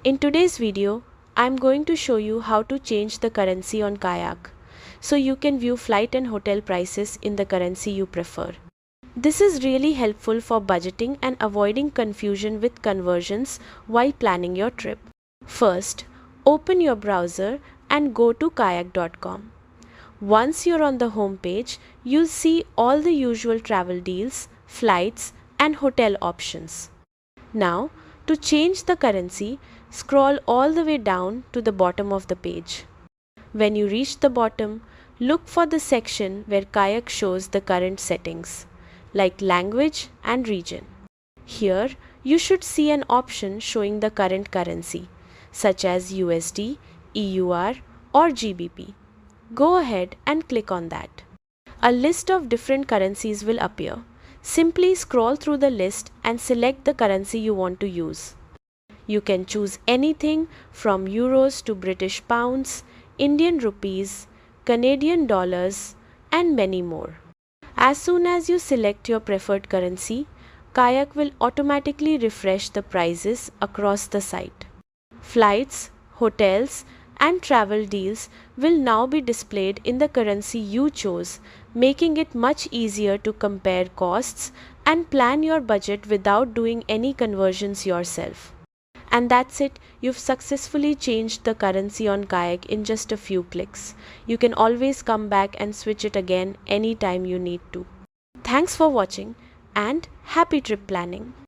In today's video, I'm going to show you how to change the currency on Kayak so you can view flight and hotel prices in the currency you prefer. This is really helpful for budgeting and avoiding confusion with conversions while planning your trip. First, open your browser and go to kayak.com. Once you're on the home page, you'll see all the usual travel deals, flights, and hotel options. Now, to change the currency, scroll all the way down to the bottom of the page. When you reach the bottom, look for the section where Kayak shows the current settings, like language and region. Here, you should see an option showing the current currency, such as USD, EUR, or GBP. Go ahead and click on that. A list of different currencies will appear. Simply scroll through the list and select the currency you want to use. You can choose anything from euros to British pounds, Indian rupees, Canadian dollars, and many more. As soon as you select your preferred currency, Kayak will automatically refresh the prices across the site. Flights, hotels, and travel deals will now be displayed in the currency you chose, making it much easier to compare costs and plan your budget without doing any conversions yourself. And that's it, you've successfully changed the currency on Kayak in just a few clicks. You can always come back and switch it again anytime you need to. Thanks for watching and happy trip planning.